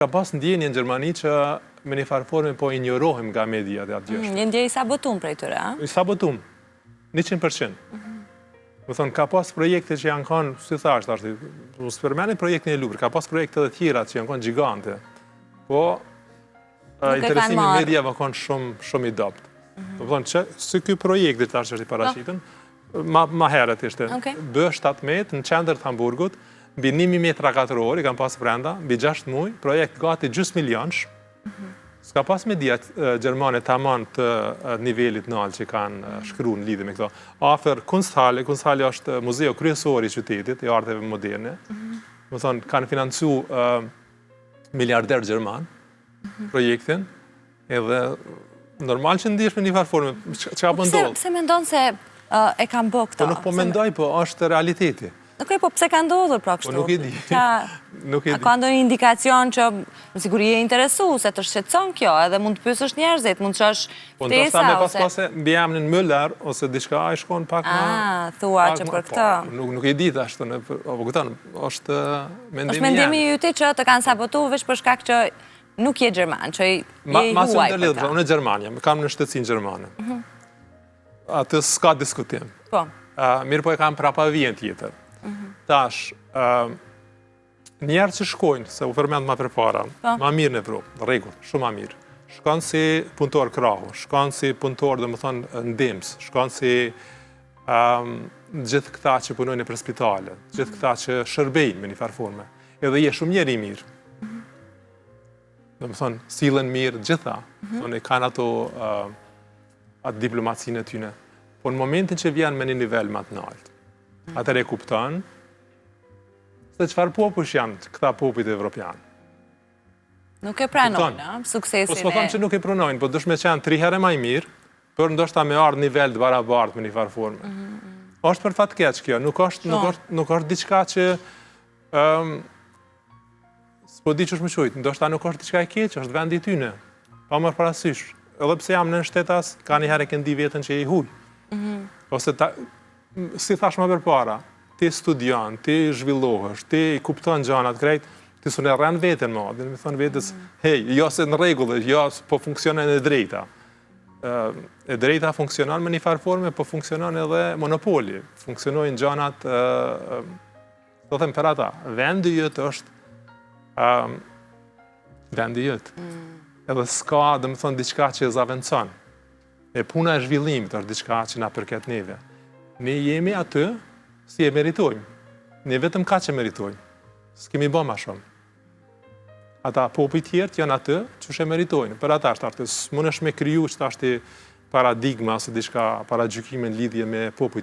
Ka pas ndjenjë në Gjermani që me një farë forme po injorohim nga media dhe atë gjështë. Një ndje i sabotum prej tëre, a? I sabotum, 100%. Më thonë, ka pas projekte që janë kanë, si thashtë, ashtë, së përmeni projekte një lupër, ka pas projekte dhe tjera që janë kanë gjigante, po interesimi mediave kanë shumë i dopt. Më thonë, që si këj projekt dhe tash është i parashitën, ma herët ishte, B17 në qendër të Hamburgut, mbi 1000 metra katror, i kam pas brenda, mbi 6 muj, projekt gati gjys milionsh, s'ka pas media Gjermane tamam të nivelit nalë që kanë shkru në lidhje me këto. Afer Kunsthalle është muzeo kryesor i qytetit, i arteve moderne, më thonë, kanë financu miliarder Gjerman, projektin, edhe normal që ndihesh me një farë forme, që ka pëndodhë. Pse mendon se e kam bë këto? Po nuk po mendoj, po është realiteti. Okej, po pse ka ndodhur pra kështu? Po nuk e di. A ka ndonjë indikacion që në siguri e interesu, se të shqetëson kjo, edhe mund të pyesësh njerëzit, mund të shosh ftesa, ose... Po ndoshta me pas pase mbi emrin Müller, ose diçka e shkon pak më... Thua që për këtë. Nuk e di ashtu, apo këtan, është mendimi është mendimi yti që të kanë sabotu veç për shkak që nuk je Gjerman, që je huaj për ta. Unë e Gjermania, kam në shtetësinë Gjermane. Atë s'ka diskutim. Mirë po e kam prapa vjen tjetër. Tash, njerë që shkojnë, se u ferment ma përpara, ma mirë në Evropë, regull, shumë ma mirë. Shkanë si punëtor krahu, shkanë si punëtor dhe më thonë ndims, shkanë si gjithë këta që punojnë për spitale, gjithë këta që shërbejnë me një farforme, edhe je shumë njerë i mirë. Dhe më thonë, silën mirë gjitha, e kanë ato diplomacinë e tyne. Po në momentin që vjenë me një nivel më të naltë, atër e kuptanë, se qëfar popush janë këta popujt e Evropianë. Nuk e pranojnë, suksesin e... Po s'po thonë që nuk e pranojnë, po dëshme që janë 3 herë ma i mirë, për ndoshta me ardhë nivel të barabartë me një farë forme. Është për fat keq kjo, nuk është diçka që s'po di që është më qujtë, ndoshta nuk është diçka e keq, është vendi tyne, pa mërë parasysh. Edhe pse jam në shtetas, ka një herë e këndi vetën që e i huj. Ose si thash më përpara, ti studion, ti zhvillohesh, ti kupton gjanat krejt, ti su në rren vetën ma, dhe në thonë vetës, hej, jo se në regullë, jo po funksionen e drejta. E drejta funksionon me një farë forme, po funksionon edhe monopoli. Funksionojnë gjanat, do them për ata, vendi jëtë është vendi jëtë. Edhe s'ka, dhe më thonë, diçka që e zavencon. E puna e zhvillimit është diçka që na përket neve. Ne jemi aty, si e meritojmë. Ne vetëm ka që meritojmë. S'kemi bo ma shumë. Ata popujt tjertë janë aty që shë meritojnë. Për ata është artës, mund është me kryu që ta është paradigma ose diçka para gjykime në lidhje me popujt